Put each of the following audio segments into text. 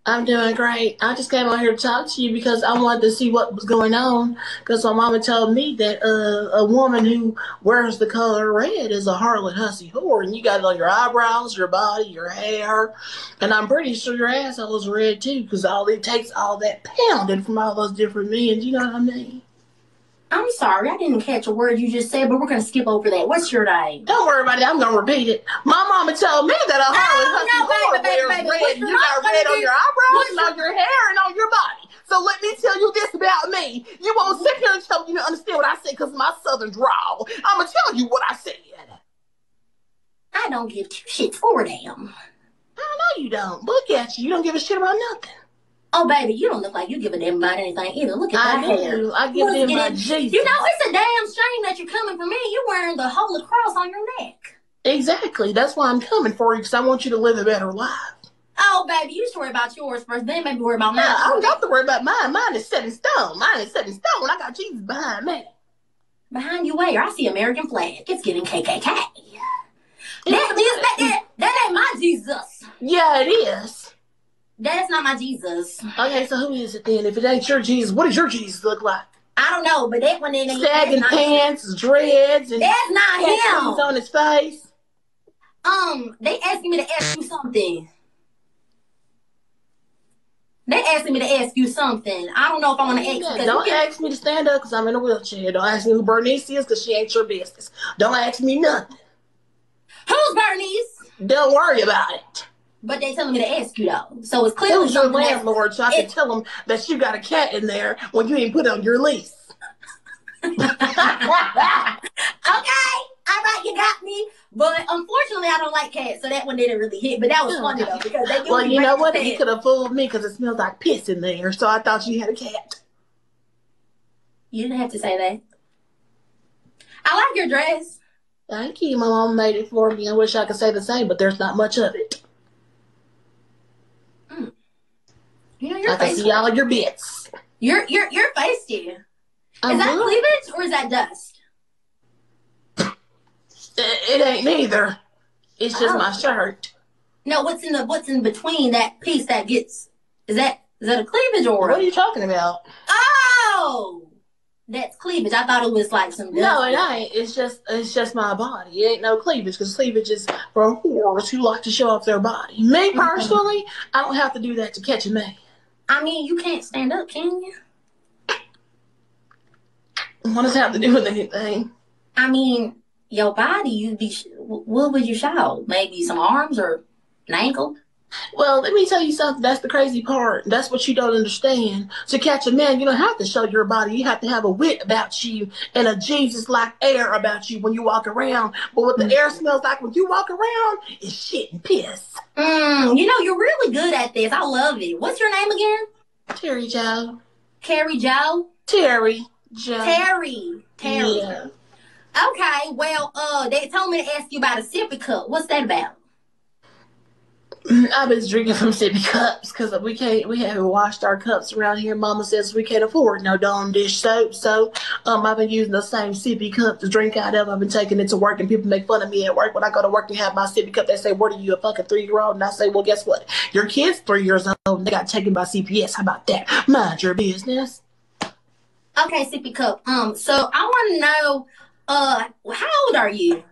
I'm doing great. I just came on here to talk to you because I wanted to see what was going on. Because my mama told me that a woman who wears the color red is a harlot hussy whore, and you got it on your eyebrows, your body, your hair, and I'm pretty sure your asshole is red too. Because all it takes all that pounding from all those different men. You know what I mean? I'm sorry, I didn't catch a word you just said, but we're going to skip over that. What's your name? Don't worry about it. I'm going to repeat it. My mama told me that a harlot hussy whore wears red, and you got red on your eyebrows and on your hair and on your body. So let me tell you this about me. You won't sit here and tell me you don't understand what I said because of my southern drawl. I'm going to tell you what I said. I don't give two shits for damn. I know you don't. Look at you. You don't give a shit about nothing. Oh, baby, you don't look like you give a damn about anything either. Look at that hair. I give them my Jesus. You know, it's a damn shame that you're coming for me. You're wearing the Holy Cross on your neck. Exactly. That's why I'm coming for you, because I want you to live a better life. Oh, baby, you should worry about yours first, then maybe worry about mine. I don't got to worry about mine. Mine is set in stone. Mine is set in stone. I got Jesus behind me. Behind you where? I see American flag. It's getting KKK. That ain't my Jesus. Yeah, it is. That's not my Jesus. Okay, so who is it then? If it ain't your Jesus, what does your Jesus look like? I don't know, but that one ain't. Sagging pants, dreads, and that's not him. On his face. They asking me to ask you something. They asking me to ask you something. I don't know if I want to ask you. Don't ask me to stand up because I'm in a wheelchair. Don't ask me who Bernice is because she ain't your business. Don't ask me nothing. Who's Bernice? Don't worry about it. But they telling me to ask you though, so it's clearly who's your landlord, so I can tell them that you got a cat in there when you ain't put on your lease. Okay, all right, you got me. But unfortunately, I don't like cats, so that one didn't really hit. But that was funny though because they. Well, you know what? He could have fooled me because it smells like piss in there, so I thought you had a cat. You didn't have to say that. I like your dress. Thank you. My mom made it for me. I wish I could say the same, but there's not much of it. You know, I can see all your bits. Your feisty. Is that cleavage or is that dust? It ain't neither. It's just my shirt. No, what's in between that piece that gets? Is that a cleavage or? What are you talking about? Oh, that's cleavage. I thought it was like some. Dust. No, it ain't. It's just my body. It ain't no cleavage because cleavage is for whores who like to show off their body. Me personally, I don't have to do that to catch a man. I mean, you can't stand up, can you? What does that have to do with anything? I mean, your body, what would you show? Maybe some arms or an ankle? Well, let me tell you something. That's the crazy part. That's what you don't understand. To catch a man, you don't have to show your body. You have to have a wit about you and a Jesus-like air about you when you walk around. But what the air smells like when you walk around is shit and piss. You know, you're really good at this. I love it. What's your name again? Terry Joe. Carrie Joe? Terry Joe. Terry. Yeah. Okay, well, they told me to ask you about a sippy cup. What's that about? I've been drinking from sippy cups because we haven't washed our cups around here. Mama says we can't afford no Dawn dish soap, so I've been using the same sippy cup to drink out of. I've been taking it to work, and people make fun of me at work when I go to work and have my sippy cup. They say, "What are you, a fucking 3-year-old?" And I say, "Well, guess what? Your kid's 3 years old. And they got taken by CPS. How about that? Mind your business." Okay, sippy cup. So I want to know, how old are you?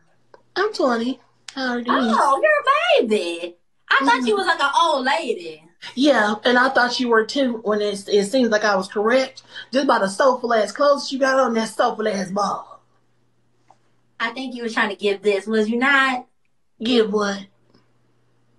I'm 20. How old are you? Oh, you're a baby. I thought you was like an old lady. Yeah, and I thought you were too when it seems like I was correct. Just by the soulful ass clothes you got on, that soulful ass ball. I think you were trying to give this, was you not? Give what?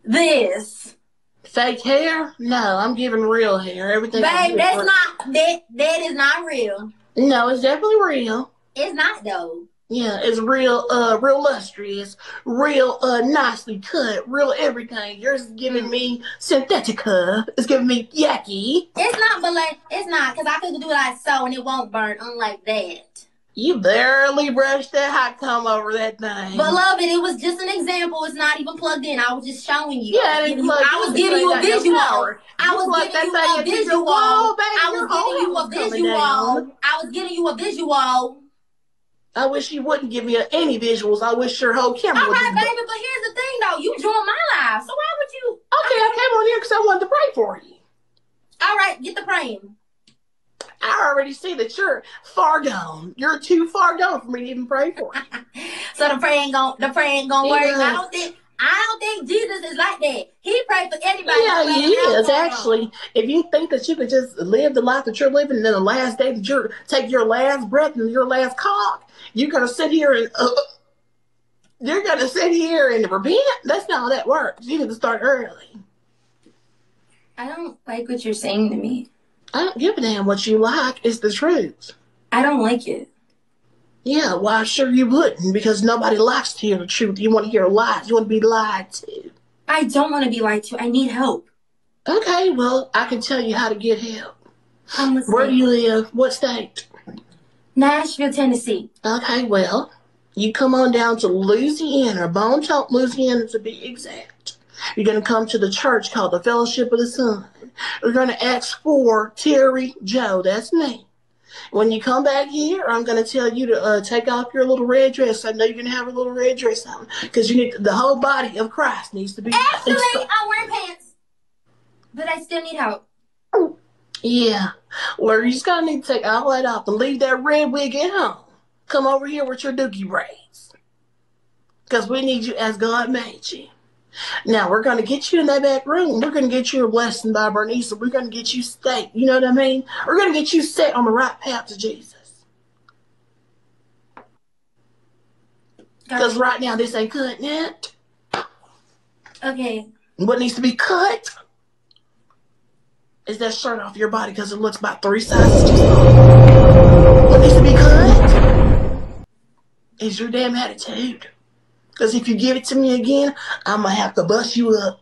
This. Fake hair? No, I'm giving real hair. Everything. Babe, that is not real. No, it's definitely real. It's not though. Yeah, it's real lustrous, real nicely cut, real everything. Yours is giving me synthetica. It's giving me yucky. It's not, but it's not, because I could do it like so and it won't burn, unlike that. You barely brushed that hot comb over that thing. Beloved, it was just an example. It's not even plugged in. I was just showing you. Yeah, I was giving you a visual. I was giving you a visual. I was giving you a visual. I wish you wouldn't give me any visuals. I wish your whole camera would. All right, baby, but here's the thing, though. You joined my live, so why would you? Okay, I came on here because I wanted to pray for you. All right, get the praying. I already see that you're far gone. You're too far gone for me to even pray for you. So the prayer ain't gonna work. Yeah. I don't think Jesus is like that. He prayed for anybody. Yeah, he is actually. If you think that you could just live the life that you're living, and then the last day that you're take your last breath and your last cock, you're gonna sit here and repent. That's not how that works. You need to start early. I don't like what you're saying to me. I don't give a damn what you like. It's the truth. I don't like it. Yeah, why sure you wouldn't? Because nobody likes to hear the truth. You want to hear lies. You want to be lied to. I don't want to be lied to. I need help. Okay, well, I can tell you how to get help. I'm listening. Where do you live? What state? Nashville, Tennessee. Okay, well, you come on down to Louisiana, Bone Talk, Louisiana to be exact. You're going to come to the church called the Fellowship of the Sun. You're going to ask for Terry Joe. That's me. When you come back here, I'm going to tell you to take off your little red dress. I know you're going to have a little red dress on because you need the whole body of Christ needs to be. Actually, I'm wearing pants, but I still need help. Yeah. Well, you just going to need to take all that off and leave that red wig at home. Come over here with your dookie braids because we need you as God made you. Now, we're going to get you in that back room. We're going to get you a blessing by Bernice. We're going to get you state. You know what I mean? We're going to get you set on the right path to Jesus. Because right now, this ain't cutting it. Okay. What needs to be cut is that shirt off your body because it looks about 3 sizes too small. What needs to be cut is your damn attitude. Because if you give it to me again, I'm going to have to bust you up.